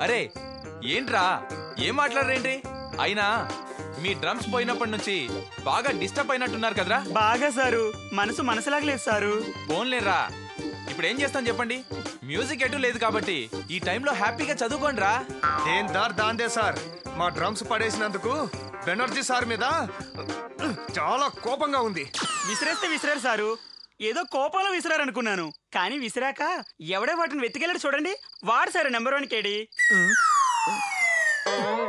అరే ఏంట్రా, ఏం మాట్లాడరేంటి? అయినా మీ డ్రమ్స్ పోయినప్పటి నుంచి బాగా డిస్టర్బ్ అయినట్టున్నారు కదరా? బాగా సారు, మనసులాగలేదు సారు. పోన్లేరా, ఇప్పుడు ఏం చేస్తాను చెప్పండి? మ్యూజిక్ ఎటు లేదు కాబట్టి ఈ టైంలో హ్యాపీగా చదువుకోండి రా. దేని దార్ దాందే సార్, మా డ్రమ్స్ పడేసినందుకు బెనర్జీ సార్ మీద చాలా కోపంగా ఉంది. విసిరేస్తే విసిరారు సారు, ఏదో కోపంలో విసిరారు అనుకున్నాను. కానీ విసిరాక ఎవడే వాటిని వెతికెళ్ళాడు చూడండి, వాడు సార్ నెంబర్ 1 కేడి.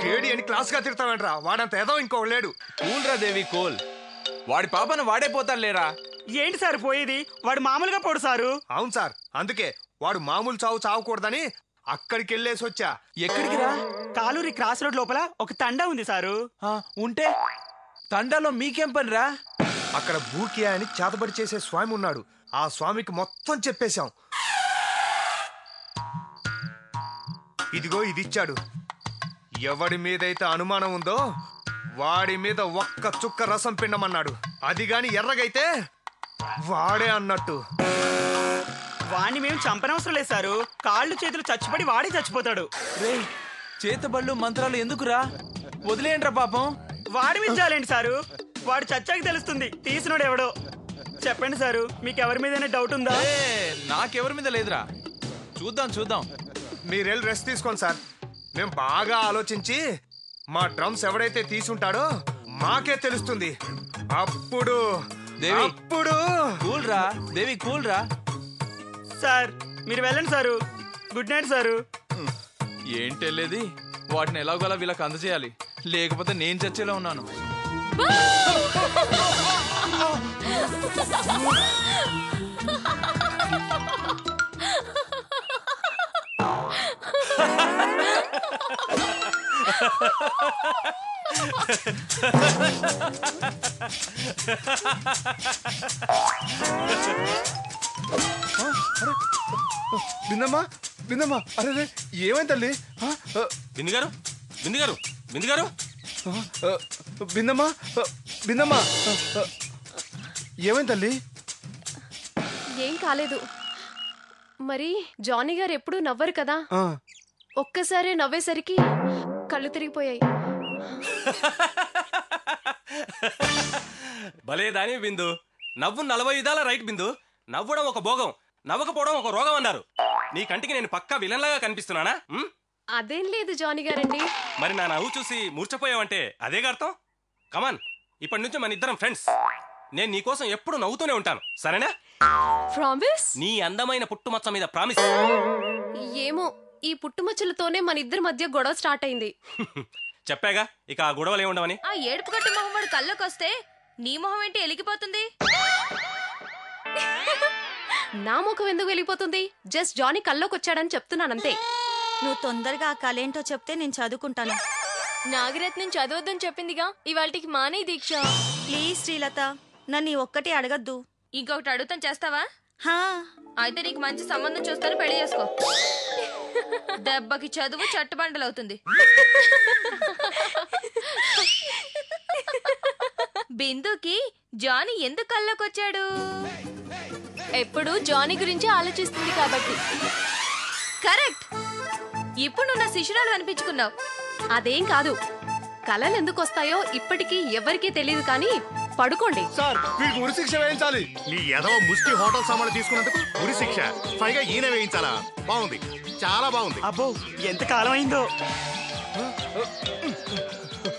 కేడి అని క్లాస్ గా తిడతావంట్రా, వాడంత ఏదో ఇంకో లేడు. కూల్ రా దేవి, కూల్. వాడి పాపను వాడే పోతాడు లేరా. ఏంటి సార్ పోయేది? వాడు మామూలుగా పోడు సారు. అవును సార్, అందుకే వాడు మామూలు చావు చావకూడదని అక్కడికి వెళ్ళేసి వచ్చా. ఎక్కడికి రా? కాలూరి క్రాస్ రోడ్ లోపల ఒక తండా ఉంది సారు. ఉంటే తండాలో మీకేం పని రా? అక్కడ బూకియా అని చేతబడి చేసే స్వామి ఉన్నాడు. ఆ స్వామికి మొత్తం చెప్పేశాం. ఇదిగో ఇది ఇచ్చాడు. ఎవడి మీదైతే అనుమానం ఉందో వాడి మీద ఒక్క చుక్క రసం పిండమన్నాడు. అది గాని ఎర్రగైతే వాడే అన్నట్టు. వాణ్ణి మేము చంపనవసరం లేదు సారు, కాళ్ళు చేతులు చచ్చిపడి వాడే చచ్చిపోతాడు. రే, చేతబళ్ళు మంత్రాలు ఎందుకురా? వదిలేయండి రా పాపం. వాడి మీద చాలేండి సారు, వాడు చచ్చాక తెలుస్తుంది తీసినోడు ఎవడో. చెప్పండి సారు, మీకు ఎవరి మీదైనా డౌట్ ఉందా? నాకెవరి మీద లేదురా. చూద్దాం. మీరెళ్ళి రెస్ట్ తీసుకోండి సార్. మేము బాగా ఆలోచించి మా డ్రమ్స్ ఎవడైతే తీసుంటాడో మాకే తెలుస్తుంది. అప్పుడు దేవి, అప్పుడు కూల్ రా దేవి, కూల్ రా. సార్ మీరు వెళ్ళండి సారు. Good night sir. ఏంటెళ్ళేది? వాటిని ఎలాగోలా వీళ్ళకి అందజేయాలి, లేకపోతే నేను చచ్చేలా ఉన్నాను. బిందమ్మా, అరే ఏమైంది తల్లి? బిందుగారు బిందమ్మా ఏమైంది తల్లి? ఏం కాలేదు. మరి జానీ గారు ఎప్పుడు నవ్వరు కదా, ఒక్కసారి నవ్వేసరికి కళ్ళు తిరిగిపోయాయి. భలేదాని బిందు, నవ్వు 40 విధాల రైట్ బిందు. నవ్వడం ఒక భోగం, నవ్వకపోవడం ఒక రోగం అన్నారు. నీ కంటికి నేను పక్కా విలన్లాగా కనిపిస్తున్నానా? అదేం లేదు జానీ గారండి. మరి నా నవ్వు చూసి మూర్చపోయావంటే అదేగా అర్థం. కమాన్, ఇప్పటి నుంచి మన ఇద్దరం ఫ్రెండ్స్. నేను నీకోసం ఎప్పుడు నవ్వుతూనే ఉంటాను, సరేనా? ప్రామిస్? నీ అందమైన పుట్టుమచ్చ మీద ప్రామిస్. ఏమో, ఈ పుట్టుమచ్చలతోనే మన ఇద్దరి మధ్య గొడవ స్టార్ట్ అయింది. చెప్పాగా, ఇక ఆ గొడవలు ఏముండవని. ఆ ఏడుపు గట్టు మొహం వాడు కళ్ళకొస్తే నీ మొహం ఏంటి ఎలిగిపోతుంది? నా ముఖం ఎందుకు వెళ్ళిపోతుంది? జస్ట్ జానీ కల్లోకి వచ్చాడని చెప్తున్నానంతే. నువ్వు తొందరగా ఆ కళేంటో చెప్తే నేను చదువుకుంటాను. నాగరత్నం చదవద్దని చెప్పిందిగా, ఇవాళకి మానే దీక్ష. ప్లీజ్ శ్రీలత, నన్ను ఒక్కటి అడగద్దు. ఇంకొకటి అడుగుతాను, చేస్తావా? హా, అయితే నీకు మంచి సంబంధం చూస్తాను, పెళ్లి చేసుకో. దెబ్బకి చదువు చట్టుబండలవుతుంది. బిందుకి జానీ ఎందుకు కల్లోకొచ్చాడు? ఎప్పుడు జానీ గురించి ఆలోచిస్తుంది కాబట్టి. కరెక్ట్. ఇప్పుడు నువ్వు నా శిష్యురాలు అనిపించుకున్నావు. అదేం కాదు, కళలు ఎందుకు వస్తాయో ఇప్పటికీ ఎవరికీ తెలియదు. కానీ పడుకోండి. సార్, వీడికి ఉరి శిక్ష వేయించాలి. నీ ఎదవ ముష్టి హోటల్ సామాన్లు తీసుకున్నందుకు ఉరి శిక్ష, పైగా ఈయన వేయించాలా? బాగుంది, చాలా బాగుంది. అబ్బో, ఎంత కాలం అయిందో.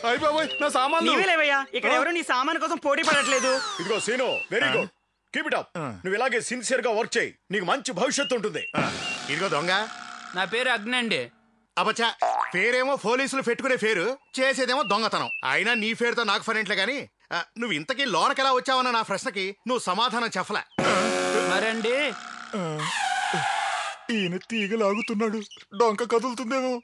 అయిపోయి నా సామాన్లు నీవే లేవయ్యా, ఇక్కడ ఎవరు నీ సామాన్ కోసం పోటీ పడట్లేదు. ఇదిగో Seenu, very good, keep it up. నువ్వు ఇలాగే సిన్సియర్ గా వర్క్ చేయి, నీకు మంచి భవిష్యత్తు ఉంటుంది. ఇదిగో దొంగ, నా పేరు అగ్ని అండి. అబచ్చా, పేరేమో పోలీసులు పెట్టుకునే పేరు, చేసేదేమో దొంగతనం. అయినా నీ పేరుతో నాకు ఫరెంట్లే గాని, నువ్వు ఇంతకీ లోనకెలా వచ్చావన్న నా ప్రశ్నకి నువ్వు సమాధానం చెప్పలే. మరండి, ఈయన తీగలాగుతున్నాడు, డొంక కదులుతుందేమో.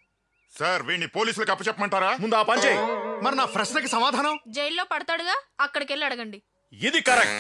సార్, వీడిని పోలీసులకు అప్పచెప్పమంటారా? ముందు ఆ పని చేయి. మరి నా ప్రశ్నకి సమాధానం? జైల్లో పడతాడుగా, అక్కడికి వెళ్ళి అడగండి. ఇది కరెక్ట్.